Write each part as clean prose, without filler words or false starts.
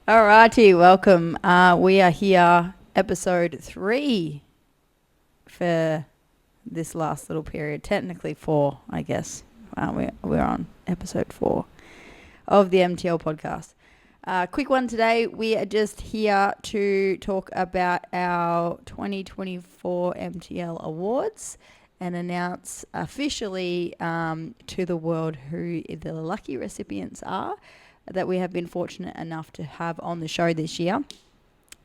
Alrighty, welcome. We are here, episode 3 for this last little period. Technically 4, I guess. We're on episode 4 of the MTL podcast. Quick one today. We are just here to talk about our 2024 MTL awards and announce officially to the world who the lucky recipients are that we have been fortunate enough to have on the show this year,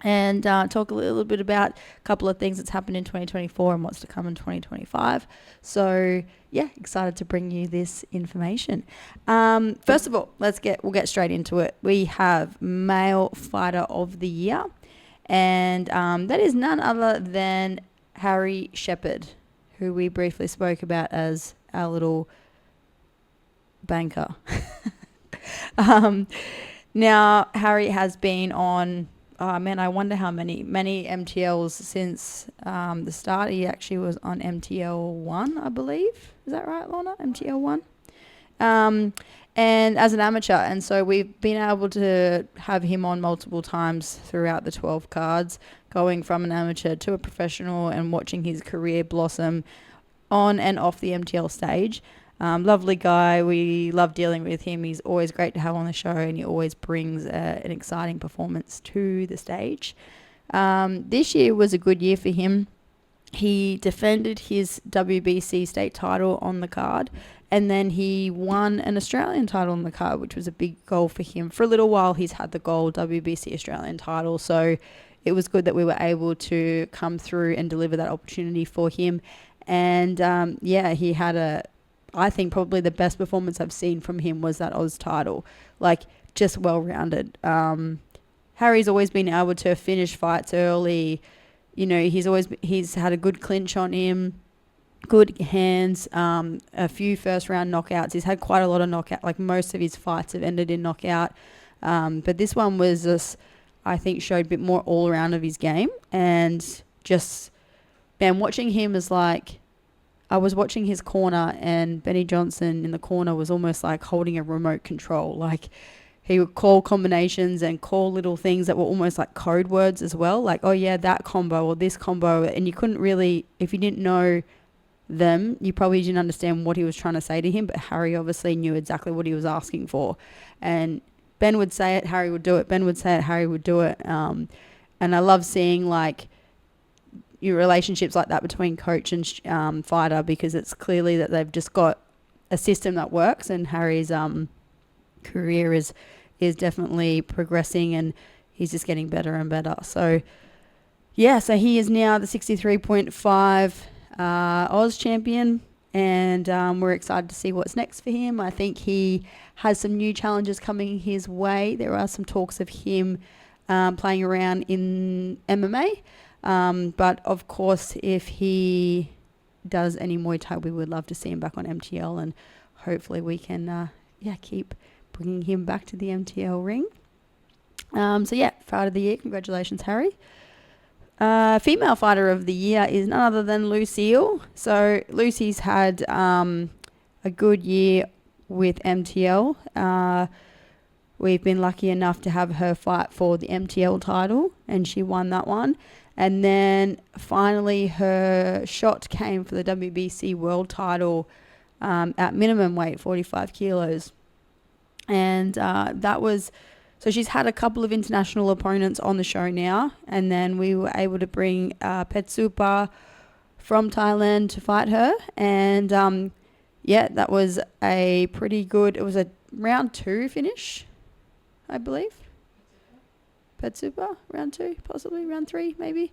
and talk a little bit about a couple of things that's happened in 2024 and what's to come in 2025. So yeah, excited to bring you this information. First of all, we'll get straight into it. We have Male Fighter of the Year, and that is none other than Harry Sheppard, who we briefly spoke about as our little banker. Now Harry has been on, I wonder how many MTLs since the start. He actually was on MTL 1, I believe. Is that right, Lorna? MTL 1? And as an amateur. And so we've been able to have him on multiple times throughout the 12 cards, going from an amateur to a professional and watching his career blossom on and off the MTL stage. Lovely guy. We love dealing with him. He's always great to have on the show, and he always brings an exciting performance to the stage. This year was a good year for him. He defended his WBC state title on the card, and then he won an Australian title on the card, which was a big goal for him. For a little while, he's had the gold WBC Australian title, so it was good that we were able to come through and deliver that opportunity for him. And he had I think probably the best performance I've seen from him was that Oz title. Like, just well-rounded. Harry's always been able to finish fights early. You know, he's had a good clinch on him, good hands, a few first-round knockouts. He's had quite a lot of knockout. Like, most of his fights have ended in knockout. But this one was just, I think, showed a bit more all-around of his game. And just, man, watching him is like, I was watching his corner, and Benny Johnson in the corner was almost like holding a remote control. Like, he would call combinations and call little things that were almost like code words as well. Like, oh yeah, that combo or this combo. And you couldn't really, if you didn't know them, you probably didn't understand what he was trying to say to him. But Harry obviously knew exactly what he was asking for. And Ben would say it, Harry would do it. Ben would say it, Harry would do it. And I love seeing like your relationships like that between coach and fighter, because it's clearly that they've just got a system that works, and Harry's career is definitely progressing, and he's just getting better and better. So yeah, so he is now the 63.5 Oz champion, and we're excited to see what's next for him. I think he has some new challenges coming his way. There are some talks of him playing around in MMA. But of course, if he does any Muay Thai, we would love to see him back on MTL, and hopefully we can, keep bringing him back to the MTL ring. Fighter of the year. Congratulations, Harry. Female fighter of the year is none other than Lucille. So Lucy's had a good year with MTL. We've been lucky enough to have her fight for the MTL title, and she won that one. And then finally her shot came for the WBC world title at minimum weight, 45 kilos. And so she's had a couple of international opponents on the show now. And then we were able to bring Petsupa from Thailand to fight her. And that was a pretty good, it was a round 2 finish, I believe. Petsupa, round 2, possibly round 3, maybe.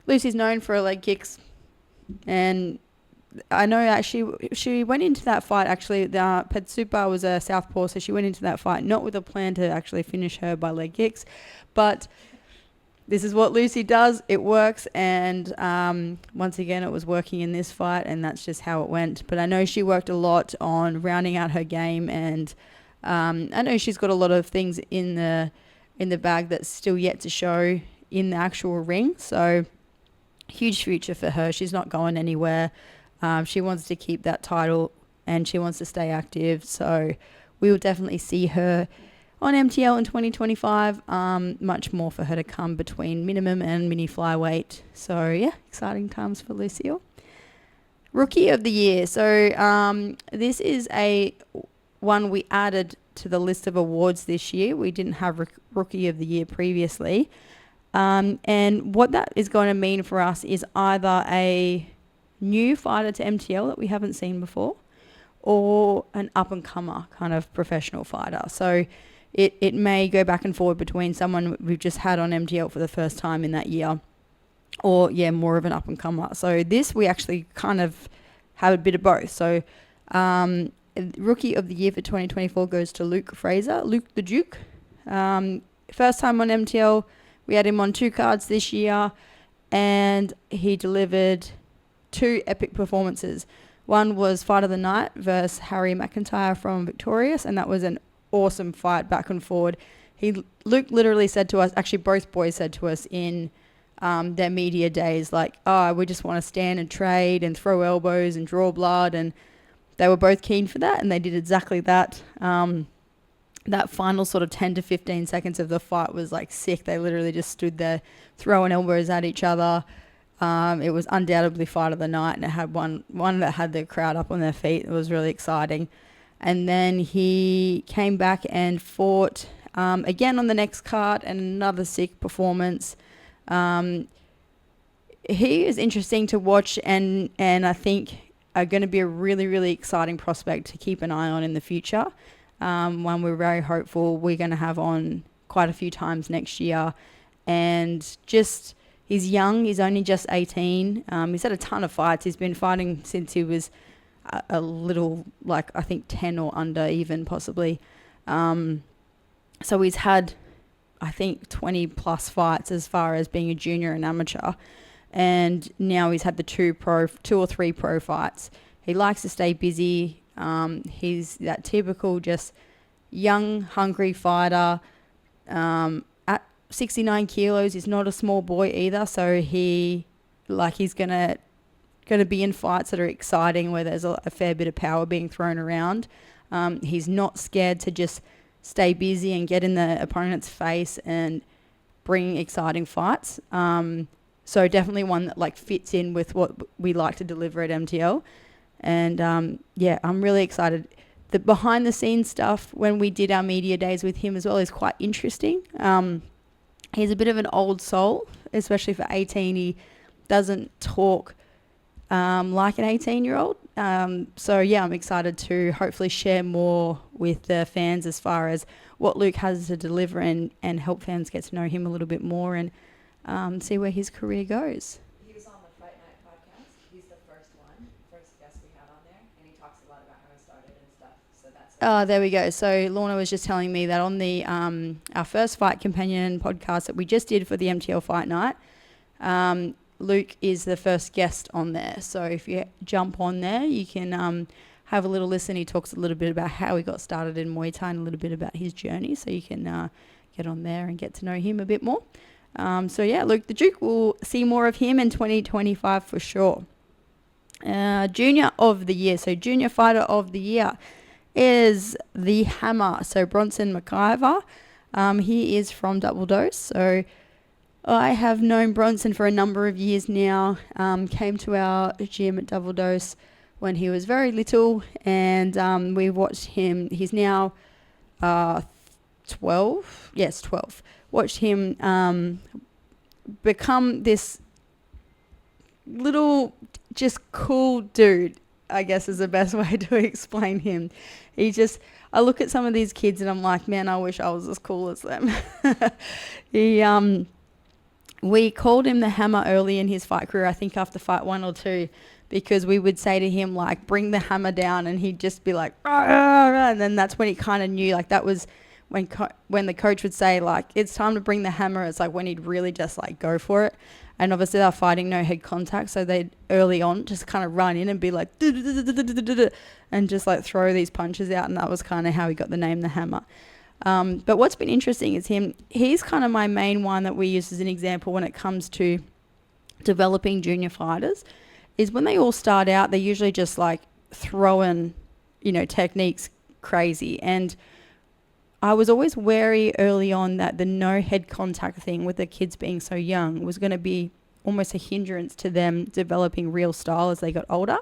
Lucy's known for her leg kicks, and I know actually she went into that fight. Actually, Petsupa was a southpaw, so she went into that fight not with a plan to actually finish her by leg kicks, but this is what Lucy does. It works, and once again, it was working in this fight, and that's just how it went. But I know she worked a lot on rounding out her game, and I know she's got a lot of things in the bag that's still yet to show in the actual ring. So huge future for her. She's not going anywhere. She wants to keep that title, and she wants to stay active. So we will definitely see her on MTL in 2025. Much more for her to come between minimum and mini flyweight. So yeah, exciting times for Lucille. Rookie of the Year. So this is a one we added to the list of awards this year. We didn't have Rookie of the Year previously. And what that is going to mean for us is either a new fighter to MTL that we haven't seen before, or an up-and-comer kind of professional fighter. So it may go back and forward between someone we've just had on MTL for the first time in that year, or, more of an up-and-comer. So this, we actually kind of have a bit of both. So Rookie of the Year for 2024 goes to Fraser, Luke the Duke. First time on MTL. We had him on 2 cards this year, and he delivered 2 epic performances. One was Fight of the Night versus Harry McIntyre from Victorious, and that was an awesome fight back and forward. Luke literally said to us, actually both boys said to us in their media days, like, we just want to stand and trade and throw elbows and draw blood, and they were both keen for that, and they did exactly that. That final sort of 10 to 15 seconds of the fight was like sick. They literally just stood there throwing elbows at each other. It was undoubtedly Fight of the Night, and it had one that had the crowd up on their feet. It was really exciting. And then he came back and fought again on the next card, and another sick performance. He is interesting to watch, and I think are going to be a really, really exciting prospect to keep an eye on in the future. One we're very hopeful we're going to have on quite a few times next year. And just, he's young. He's only just 18. He's had a ton of fights. He's been fighting since he was a little, like, I think 10 or under even, possibly. So he's had, I think, 20 plus fights as far as being a junior and amateur. And now he's had the 2 or 3 pro fights. He likes to stay busy. He's that typical just young, hungry fighter. At 69 kilos, he's not a small boy either. So he's gonna be in fights that are exciting, where there's a fair bit of power being thrown around. He's not scared to just stay busy and get in the opponent's face and bring exciting fights. So definitely one that fits in with what we like to deliver at MTL. And I'm really excited. The behind the scenes stuff when we did our media days with him as well is quite interesting. He's a bit of an old soul, especially for 18. He doesn't talk like an 18-year-old. So I'm excited to hopefully share more with the fans as far as what Luke has to deliver, and help fans get to know him a little bit more, and see where his career goes. He was on the Fight Night podcast. He's the first guest we had on there, and he talks a lot about how he started and stuff. So that's there we go. So Lorna was just telling me that on the our first Fight Companion podcast that we just did for the MTL Fight Night, Luke is the first guest on there. So if you jump on there, you can have a little listen. He talks a little bit about how he got started in Muay Thai and a little bit about his journey. So you can get on there and get to know him a bit more. Luke the Duke, we'll see more of him in 2025 for sure. Junior of the Year. So Junior Fighter of the Year is the Hammer. So Bronson McIver. He is from Double Dose. So I have known Bronson for a number of years now. Came to our gym at Double Dose when he was very little, and we watched him. He's now 12. Yes, 12. Watched him become this little just cool dude, I guess is the best way to explain him. I look at some of these kids and I'm like, man, I wish I was as cool as them. We called him the Hammer early in his fight career, I think after fight 1 or 2, because we would say to him, like, bring the hammer down, and he'd just be like, rah, rah, rah, and then that's when he kind of knew, like, that was when the coach would say, like, it's time to bring the hammer. It's like when he'd really just like go for it. And obviously they're fighting no head contact, so they'd early on just kind of run in and be like and just like throw these punches out, and that was kind of how he got the name the Hammer. But what's been interesting is he's kind of my main one that we use as an example when it comes to developing junior fighters, is when they all start out, they're usually just like throwing, techniques crazy. And I was always wary early on that the no head contact thing with the kids being so young was going to be almost a hindrance to them developing real style as they got older.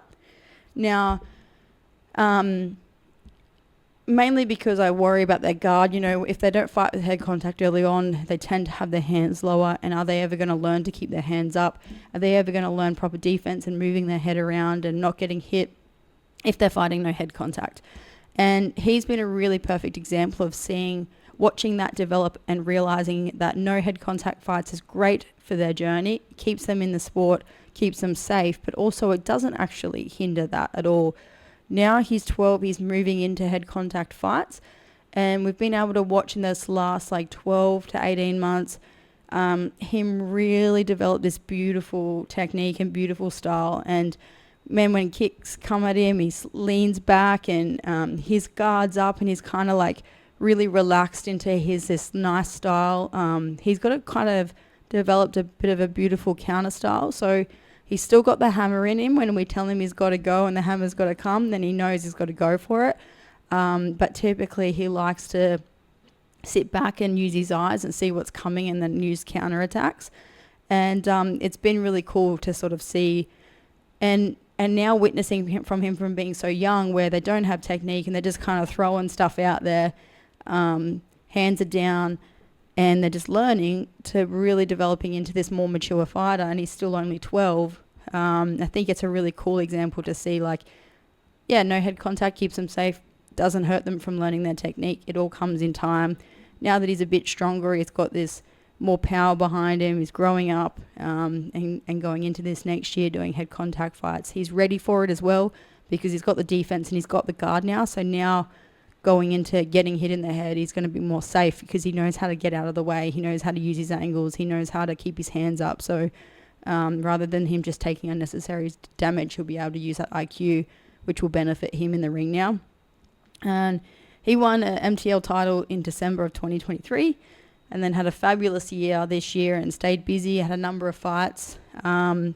Now, mainly because I worry about their guard. You know, if they don't fight with head contact early on, they tend to have their hands lower. And are they ever going to learn to keep their hands up? Are they ever going to learn proper defense and moving their head around and not getting hit if they're fighting no head contact? And he's been a really perfect example of watching that develop and realizing that no head contact fights is great for their journey, keeps them in the sport, keeps them safe, but also it doesn't actually hinder that at all. Now he's 12, he's moving into head contact fights, and we've been able to watch in this last 12 to 18 months him really develop this beautiful technique and beautiful style. And man, when kicks come at him, he leans back and his guard's up and he's kind of really relaxed into this nice style. He's got a kind of developed a bit of a beautiful counter style. So he's still got the hammer in him. When we tell him he's got to go and the hammer's got to come, then he knows he's got to go for it. But typically he likes to sit back and use his eyes and see what's coming and then use counter attacks. And it's been really cool to sort of see and now witnessing from him from being so young, where they don't have technique and they're just kind of throwing stuff out there, hands are down, and they're just learning, to really developing into this more mature fighter. And he's still only 12. I think it's a really cool example to see, no head contact keeps them safe, doesn't hurt them from learning their technique. It all comes in time. Now that he's a bit stronger, he's got this more power behind him. He's growing up and going into this next year doing head contact fights. He's ready for it as well because he's got the defense and he's got the guard now. So now going into getting hit in the head, he's going to be more safe because he knows how to get out of the way. He knows how to use his angles. He knows how to keep his hands up. So rather than him just taking unnecessary damage, he'll be able to use that IQ, which will benefit him in the ring now. And he won an MTL title in December of 2023 and then had a fabulous year this year and stayed busy, had a number of fights. And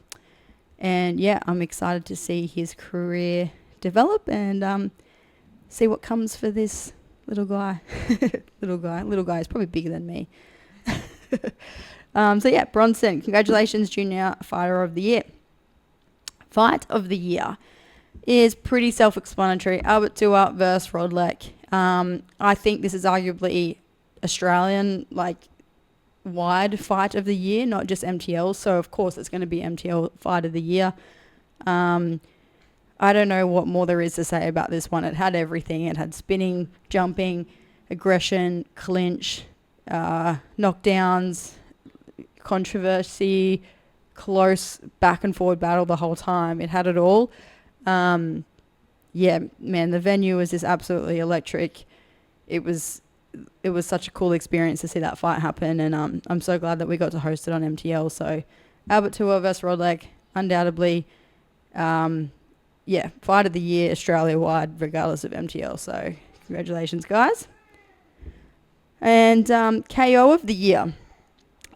yeah, I'm excited to see his career develop and see what comes for this little guy. Little guy is probably bigger than me. So yeah, Bronson, congratulations, Junior Fighter of the Year. Fight of the Year is pretty self-explanatory. Albert Dua versus Rodlek. I think this is arguably Australian, wide fight of the year, not just MTL. So of course it's going to be MTL fight of the year. I don't know what more there is to say about this one. It had everything. It had spinning, jumping, aggression, clinch, knockdowns, controversy, close back and forward battle the whole time. It had it all. Yeah, man, the venue was just absolutely electric. It was such a cool experience to see that fight happen, and I'm so glad that we got to host it on MTL. So Albert Dua versus Rodlek, undoubtedly, fight of the year Australia-wide, regardless of MTL. So congratulations, guys. And KO of the year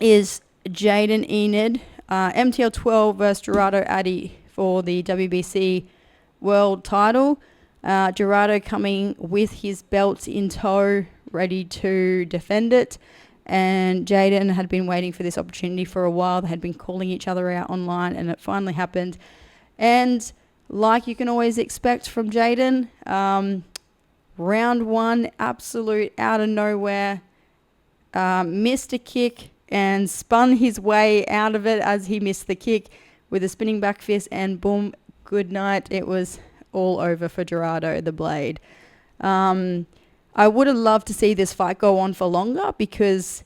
is Jayden Eynaud, MTL 12 versus Gerardo Atti for the WBC world title. Gerardo coming with his belts in tow, ready to defend it. And Jayden had been waiting for this opportunity for a while. They had been calling each other out online, and it finally happened. And like you can always expect from Jayden, round one, absolute out of nowhere, missed a kick and spun his way out of it as he missed the kick with a spinning back fist, and boom, good night. It was all over for Gerardo, the Blade. I would have loved to see this fight go on for longer because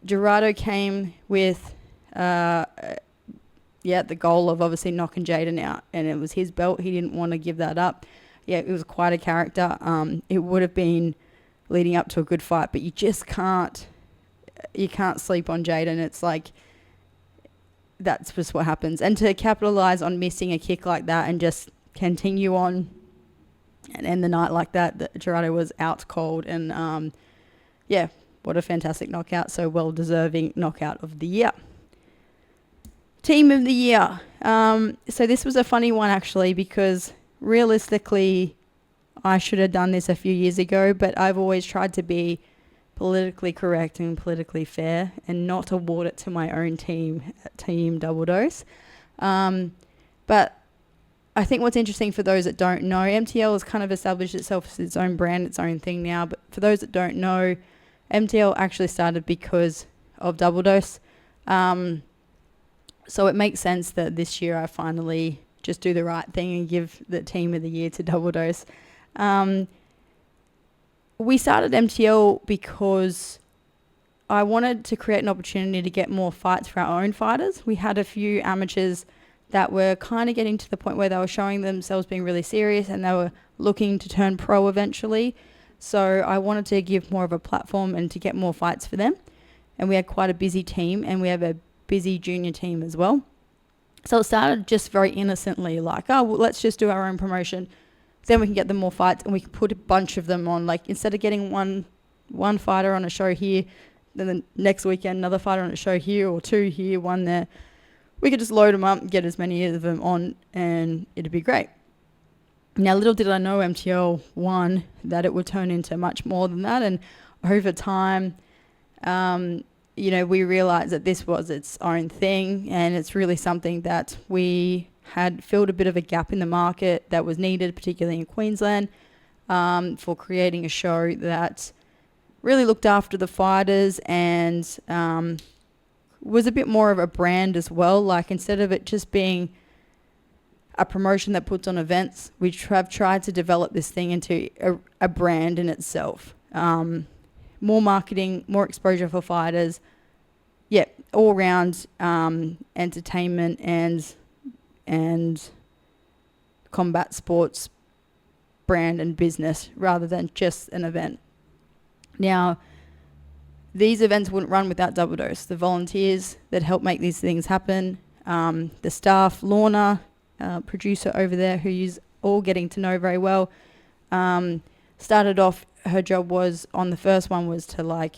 Gerardo came with the goal of obviously knocking Jayden out, and it was his belt. He didn't want to give that up. Yeah, it was quite a character. It would have been leading up to a good fight, but you just can't sleep on Jayden. It's that's just what happens. And to capitalize on missing a kick like that and just continue on and end the night like that, Gerardo was out cold. And what a fantastic knockout. So well deserving knockout of the year. Team of the year. So this was a funny one actually, because realistically I should have done this a few years ago, but I've always tried to be politically correct and politically fair and not award it to my own team, Team Double Dose. But I think what's interesting for those that don't know, MTL has kind of established itself as its own brand, its own thing now. But for those that don't know, MTL actually started because of Double Dose. So it makes sense that this year I finally just do the right thing and give the Team of the Year to Double Dose. We started MTL because I wanted to create an opportunity to get more fights for our own fighters. We had a few amateurs that were kind of getting to the point where they were showing themselves being really serious and they were looking to turn pro eventually. So I wanted to give more of a platform and to get more fights for them. And we had quite a busy team, and we have a busy junior team as well. So it started just very innocently, like, oh, well, let's just do our own promotion. Then we can get them more fights and we can put a bunch of them on. Like, instead of getting one fighter on a show here, then the next weekend another fighter on a show here, or two here, one there, we could just load them up and get as many of them on, and it'd be great. Now, little did I know MTL 1 that it would turn into much more than that. And over time, we realized that this was its own thing, and it's really something that we had filled a bit of a gap in the market that was needed, particularly in Queensland, for creating a show that really looked after the fighters and was a bit more of a brand as well. Like, instead of it just being a promotion that puts on events, we have tried to develop this thing into a brand in itself. More marketing, more exposure for fighters. Yeah, all round entertainment and combat sports brand and business rather than just an event. Now, these events wouldn't run without Double Dose. The volunteers that help make these things happen, the staff, Lorna, producer over there, who you're all getting to know very well, started off, her job was, on the first one, was to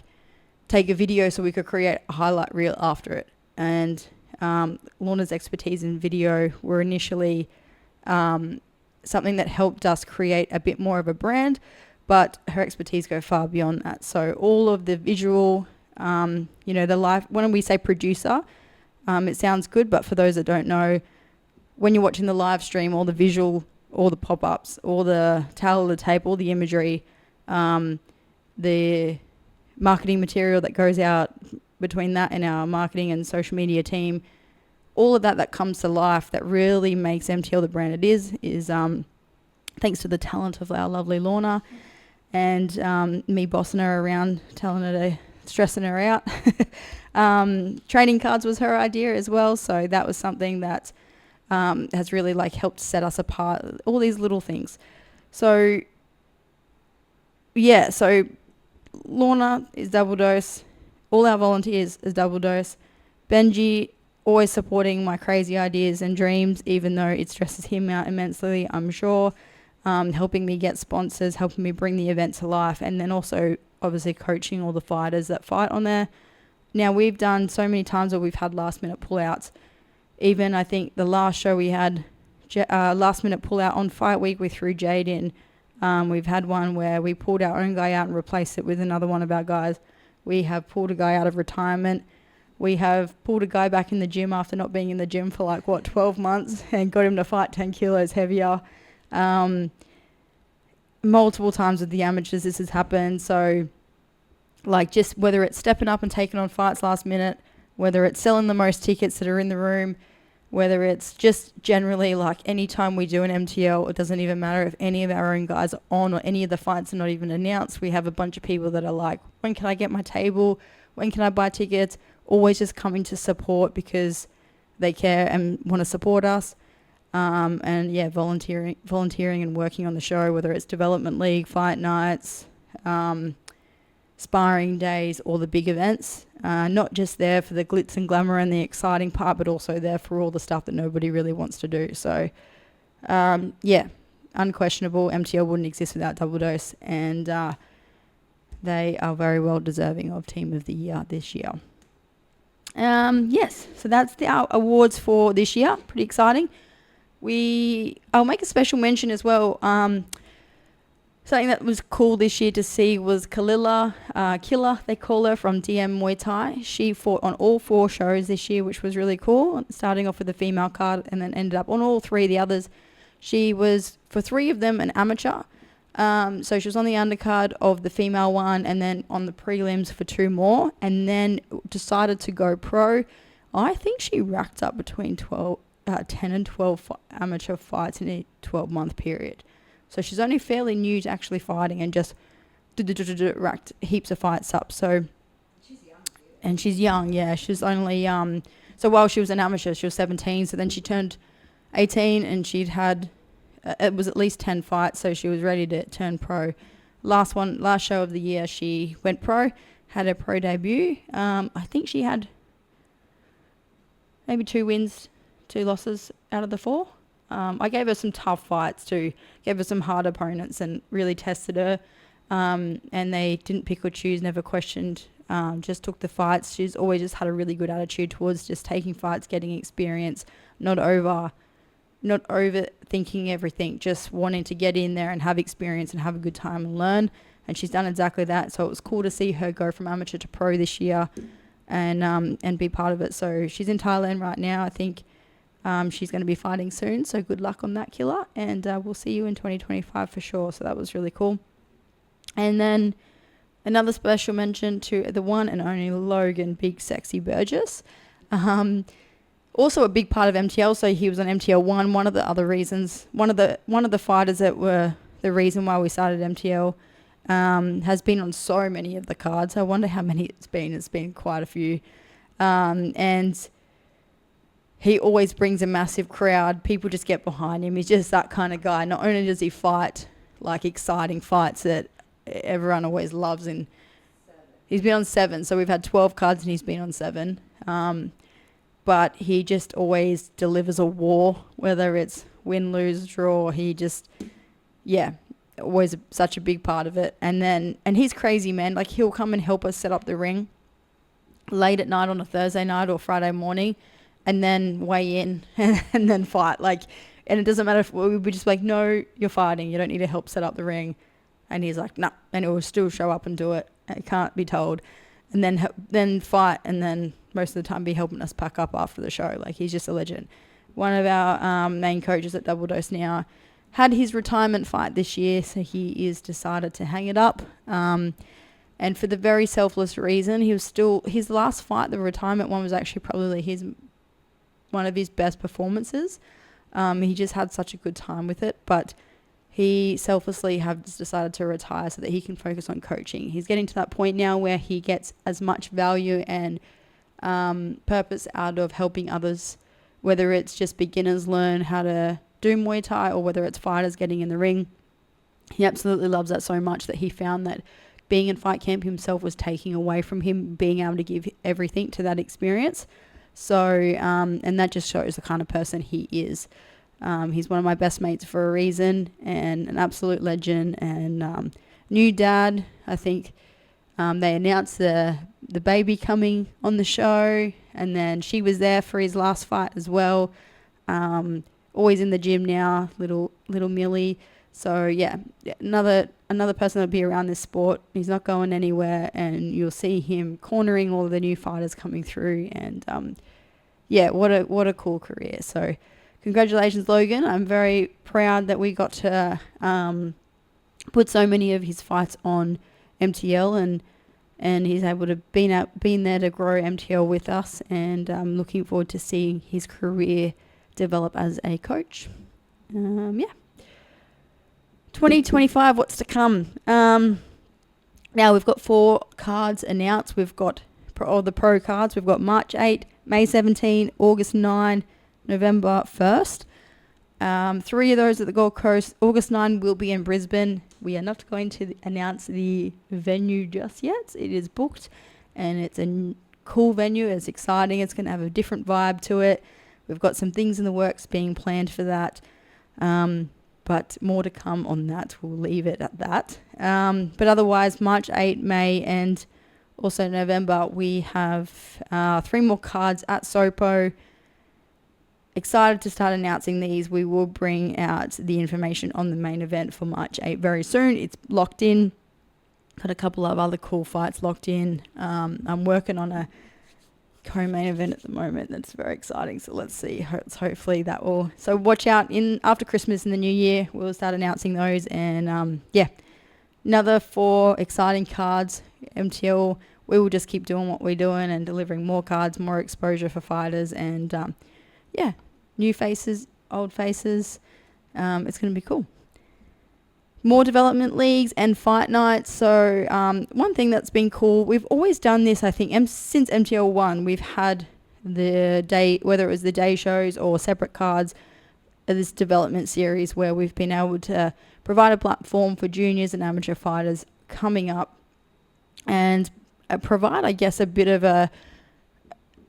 take a video so we could create a highlight reel after it. And Lorna's expertise in video were initially something that helped us create a bit more of a brand, but her expertise go far beyond that. So all of the visual, the live, when we say producer, it sounds good, but for those that don't know, when you're watching the live stream, all the visual, all the pop-ups, all the tale of the tape, all the imagery, the marketing material that goes out between that and our marketing and social media team, all of that comes to life, that really makes MTL the brand it is thanks to the talent of our lovely Lorna and me bossing her around, telling her to, stressing her out. Trading cards was her idea as well, so that was something that has really helped set us apart, all these little things. So Lorna is Double Dose, all our volunteers is Double Dose. Benji always supporting my crazy ideas and dreams, even though it stresses him out immensely, I'm sure. Helping me get sponsors, helping me bring the event to life, and then also obviously coaching all the fighters that fight on there. Now, we've done so many times where we've had last minute pullouts. Even I think the last show we had last minute pullout on fight week, we threw Jayden. We've had one where we pulled our own guy out and replaced it with another one of our guys. We have pulled a guy out of retirement. We have pulled a guy back in the gym after not being in the gym for 12 months and got him to fight 10 kilos heavier. Multiple times with the amateurs this has happened. So just whether it's stepping up and taking on fights last minute, whether it's selling the most tickets that are in the room, whether it's just generally any time we do an MTL, it doesn't even matter if any of our own guys are on or any of the fights are not even announced. We have a bunch of people that are like, when can I get my table? When can I buy tickets? Always just coming to support because they care and want to support us. Volunteering and working on the show, whether it's development league, fight nights, sparring days, or the big events. Not just there for the glitz and glamour and the exciting part, but also there for all the stuff that nobody really wants to do. So, unquestionable, MTL wouldn't exist without Double Dose, and they are very well deserving of Team of the Year this year. So that's our awards for this year. Pretty exciting. I'll make a special mention as well. Something that was cool this year to see was Killer, they call her, from DM Muay Thai. She fought on all 4 shows this year, which was really cool, starting off with the female card and then ended up on all 3 of the others. She was, for 3 of them, an amateur. So she was on the undercard of the female one and then on the prelims for 2 more, and then decided to go pro. I think she racked up between 10 and 12 amateur fights in a 12-month period. So she's only fairly new to actually fighting and just racked heaps of fights up. So She's young too. and she's young, yeah. She's only so while she was an amateur, she was 17. So then she turned 18 and she'd had it was at least 10 fights. So she was ready to turn pro. Last show of the year, she went pro, had her pro debut. I think she had maybe 2 wins, 2 losses out of the 4. I gave her some tough fights too. Gave her some hard opponents and really tested her. And they didn't pick or choose, never questioned, just took the fights. She's always just had a really good attitude towards just taking fights, getting experience, not overthinking everything, just wanting to get in there and have experience and have a good time and learn. And she's done exactly that. So it was cool to see her go from amateur to pro this year and be part of it. So she's in Thailand right now, I think. She's going to be fighting soon, so good luck on that, Killer. And we'll see you in 2025 for sure. So that was really cool. And then another special mention to the one and only Logan Big Sexy Burgess. Also a big part of MTL. So he was on MTL 1. One of the other reasons, one of the fighters that were the reason why we started MTL has been on so many of the cards. I wonder how many it's been. It's been quite a few. And he always brings a massive crowd. People just get behind him. He's just that kind of guy. Not only does he fight like exciting fights that everyone always loves, and he's been on 7. So we've had 12 cards and he's been on 7. But he just always delivers a war, whether it's win, lose, draw. He just, always such a big part of it. And he's crazy, man. Like, he'll come and help us set up the ring late at night on a Thursday night or Friday morning, and then weigh in and then fight. Like, and it doesn't matter if we would just be like, no, you're fighting. You don't need to help set up the ring. And he's like, nah. And he will still show up and do it. It can't be told. And then fight, and then most of the time be helping us pack up after the show. Like, he's just a legend. One of our main coaches at Double Dose now had his retirement fight this year, so he is decided to hang it up. And for the very selfless reason, he was still, his last fight, the retirement one, was actually probably one of his best performances. He just had such a good time with it, but he selflessly has decided to retire so that he can focus on coaching. He's getting to that point now where he gets as much value and purpose out of helping others, whether it's just beginners learn how to do Muay Thai or whether it's fighters getting in the ring. He absolutely loves that so much that he found that being in fight camp himself was taking away from him being able to give everything to that experience. So, and that just shows the kind of person he is. He's one of my best mates for a reason, and an absolute legend, and new dad. I think they announced the baby coming on the show, and then she was there for his last fight as well. Always in the gym now, little Millie. So yeah, another person that'll be around this sport. He's not going anywhere, and you'll see him cornering all of the new fighters coming through. And what a cool career. So congratulations, Logan. I'm very proud that we got to put so many of his fights on MTL, and he's able to been there to grow MTL with us. And I'm looking forward to seeing his career develop as a coach. 2025, what's to come? Now we've got 4 cards announced. We've got all the pro cards. We've got March 8, May 17, August 9, November 1st. 3 of those at the Gold Coast. August 9 will be in Brisbane. We are not going to announce the venue just yet. It is booked, and it's a cool venue. It's exciting. It's going to have a different vibe to it. We've got some things in the works being planned for that. But more to come on that. We'll leave it at that. But otherwise, March 8, May, and also November, we have 3 more cards at Sopo. excited to start announcing these. We will bring out the information on the main event for March 8 very soon. It's locked in. Got a couple of other cool fights locked in. I'm working on a co-main event at the moment that's very exciting, so let's see. Hopefully that will, so watch out in after Christmas and the new year. We'll start announcing those, and another 4 exciting cards. MTL, we will just keep doing what we're doing and delivering more cards, more exposure for fighters, and new faces, old faces. It's going to be cool. More development leagues and fight nights. So one thing that's been cool, we've always done this, I think, since MTL 1, we've had the day, whether it was the day shows or separate cards, this development series where we've been able to provide a platform for juniors and amateur fighters coming up and provide, I guess, a bit of a,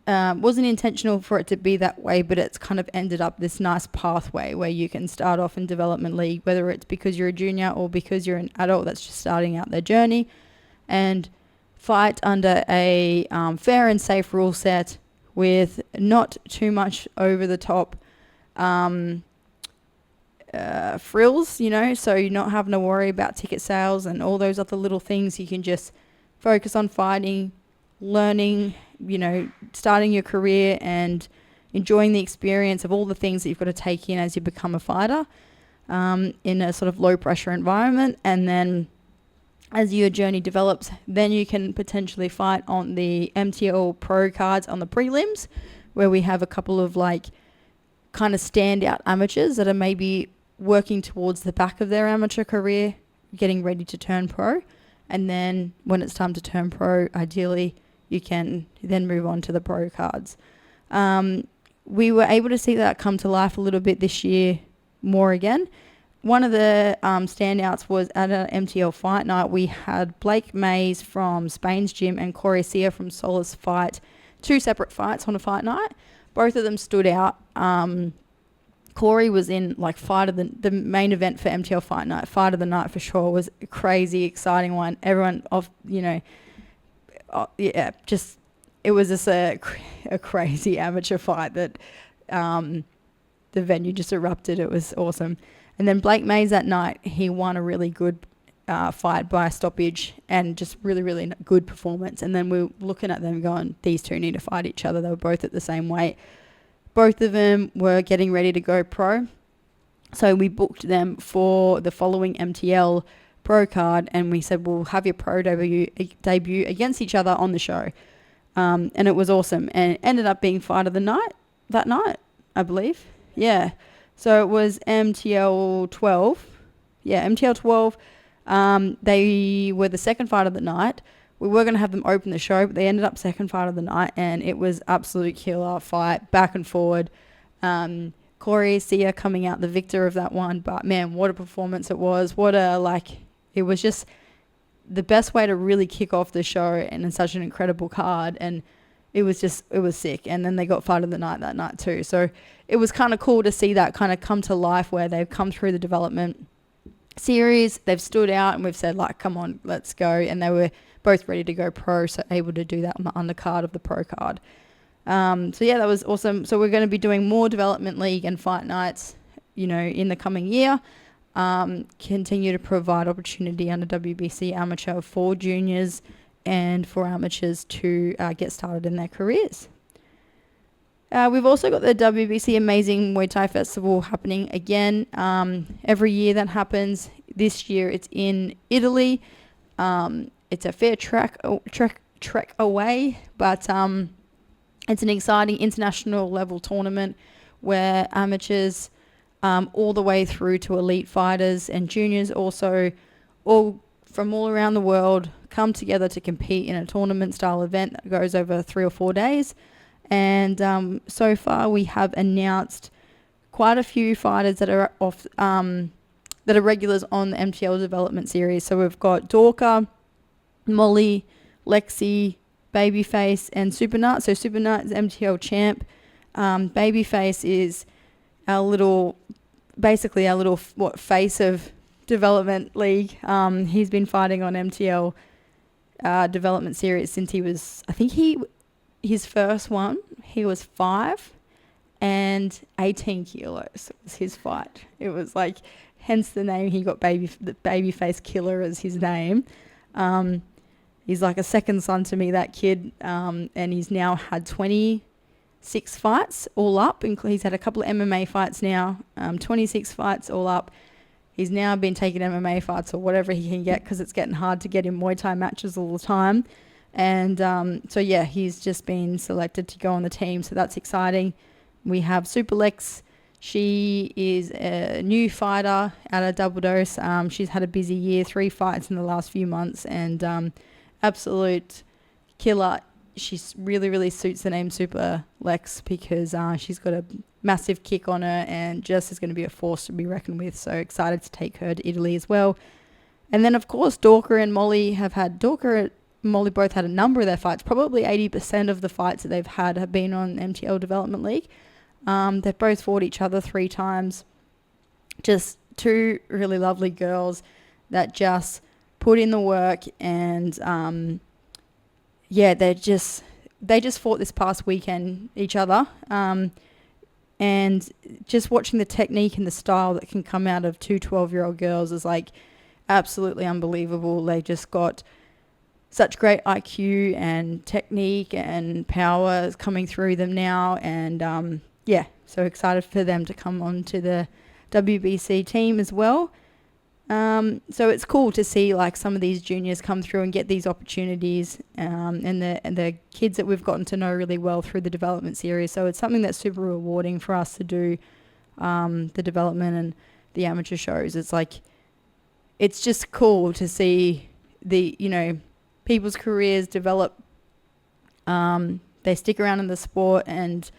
wasn't intentional for it to be that way, but it's kind of ended up this nice pathway where you can start off in development league, whether it's because you're a junior or because you're an adult that's just starting out their journey, and fight under a fair and safe rule set with not too much over the top frills, you know, so you're not having to worry about ticket sales and all those other little things. You can just focus on fighting, learning, you know, starting your career and enjoying the experience of all the things that you've got to take in as you become a fighter in a sort of low pressure environment. And then as your journey develops, then you can potentially fight on the MTL Pro cards on the prelims, where we have a couple of like kind of standout amateurs that are maybe working towards the back of their amateur career, getting ready to turn pro. And then when it's time to turn pro, ideally you can then move on to the pro cards. We were able to see that come to life a little bit this year more again. One of the standouts was at an MTL fight night. We had Blake Mays from Spain's Gym and Corey Sear from Solace fight, 2 separate fights on a fight night. Both of them stood out. Corey was in like fight of the main event for MTL fight night. Fight of the night for sure was a crazy, exciting one. Everyone off, you know, just it was just a crazy amateur fight that the venue just erupted. It was awesome. And then Blake Mays that night, he won a really good fight by a stoppage and just really, really good performance. And then we were looking at them going, these two need to fight each other. They were both at the same weight. Both of them were getting ready to go pro. So we booked them for the following MTL pro card, and we said, we'll have your pro debut against each other on the show. And it was awesome. And it ended up being fight of the night that night, I believe. Yeah. So it was MTL 12. Yeah, MTL 12. They were the second fight of the night. We were going to have them open the show, but they ended up second fight of the night, and it was absolute killer fight, back and forward. Corey Sear coming out the victor of that one, but man, what a performance it was. It was just the best way to really kick off the show, and in such an incredible card, and it was sick. And then they got fight of the night that night too. So it was kind of cool to see that kind of come to life, where they've come through the development series, they've stood out, and we've said like, come on, let's go. And they were both ready to go pro, so able to do that on the undercard of the pro card. So yeah, that was awesome. So we're going to be doing more development league and fight nights, you know, in the coming year. Continue to provide opportunity under WBC Amateur for juniors and for amateurs to get started in their careers. We've also got the WBC Amazing Muay Thai Festival happening again. Every year that happens. This year it's in Italy. It's a fair trek away, but it's an exciting international level tournament where amateurs all the way through to elite fighters and juniors also all from all around the world come together to compete in a tournament style event that goes over 3 or 4 days. And so far we have announced quite a few fighters that are off that are regulars on the MTL development series. So we've got Dorka, Molly, Lexi, Babyface, and Supernut. So Supernut is MTL champ. Babyface is our little face of development league. He's been fighting on MTL development series since he was, his first one, he was 5. And and 18 kilos was his fight. It was like, hence the name. He got the Babyface Killer as his name. He's like a second son to me, that kid, and he's now had 26 fights all up. He's had a couple of MMA fights now, 26 fights all up. He's now been taking MMA fights or whatever he can get, because it's getting hard to get in Muay Thai matches all the time. And so, yeah, he's just been selected to go on the team, so that's exciting. We have Superlex. She is a new fighter out of Double Dose. She's had a busy year, 3 fights in the last few months, and absolute killer. She really, really suits the name Superlex, because she's got a massive kick on her and just is going to be a force to be reckoned with. So excited to take her to Italy as well. And then, of course, Dorka and Molly Molly both had a number of their fights. Probably 80% of the fights that they've had have been on MTL Development League. They've both fought each other 3 times. Just 2 really lovely girls that just put in the work, and they just fought this past weekend each other. And just watching the technique and the style that can come out of 2 12-year-old girls is like absolutely unbelievable. They just got such great IQ and technique and power coming through them now. And so excited for them to come on to the WBC team as well. So it's cool to see like some of these juniors come through and get these opportunities, and the kids that we've gotten to know really well through the development series. So it's something that's super rewarding for us to do, the development and the amateur shows. It's like, it's just cool to see people's careers develop. They stick around in the sport, and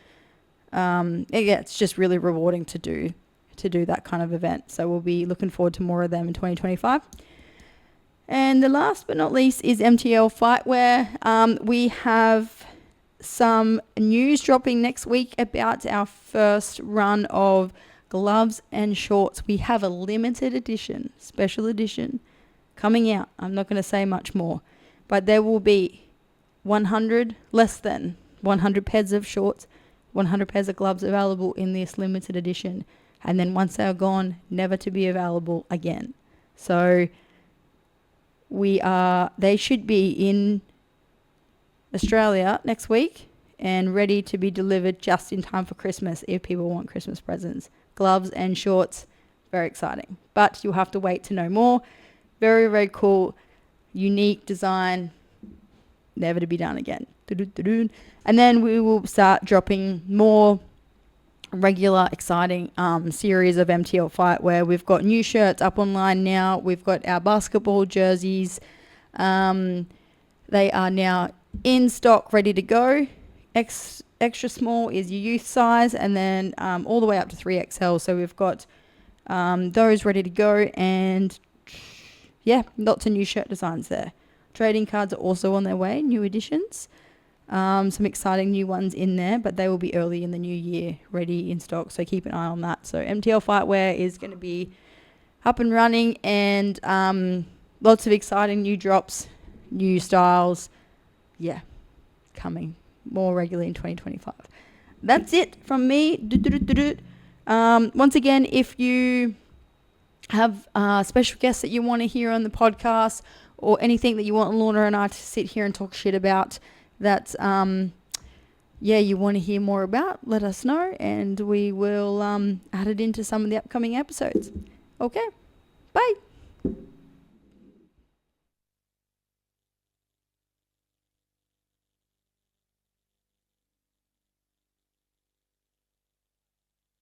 it's just really rewarding to do that kind of event. So we'll be looking forward to more of them in 2025. And the last but not least is MTL Fightwear. We have some news dropping next week about our first run of gloves and shorts. We have a limited edition, special edition coming out. I'm not going to say much more, but there will be less than 100 pairs of shorts, 100 pairs of gloves available in this limited edition. And then once they're gone, never to be available again. So they should be in Australia next week and ready to be delivered just in time for Christmas if people want Christmas presents. Gloves and shorts, very exciting. But you'll have to wait to know more. Very, very cool, unique design, never to be done again. And then we will start dropping more regular, exciting series of MTL Fight, where we've got new shirts up online now. We've got our basketball jerseys. They are now in stock, ready to go. Extra small is your youth size, and then all the way up to 3XL. So we've got those ready to go, and lots of new shirt designs there. Trading cards are also on their way, new editions. Some exciting new ones in there, but they will be early in the new year, ready in stock, so keep an eye on that. So MTL Fightwear is going to be up and running, and lots of exciting new drops, new styles, coming more regularly in 2025. That's it from me. Once again, if you have special guests that you want to hear on the podcast, or anything that you want Lorna and I to sit here and talk shit about, that you want to hear more about, let us know, and we will add it into some of the upcoming episodes. Okay, bye.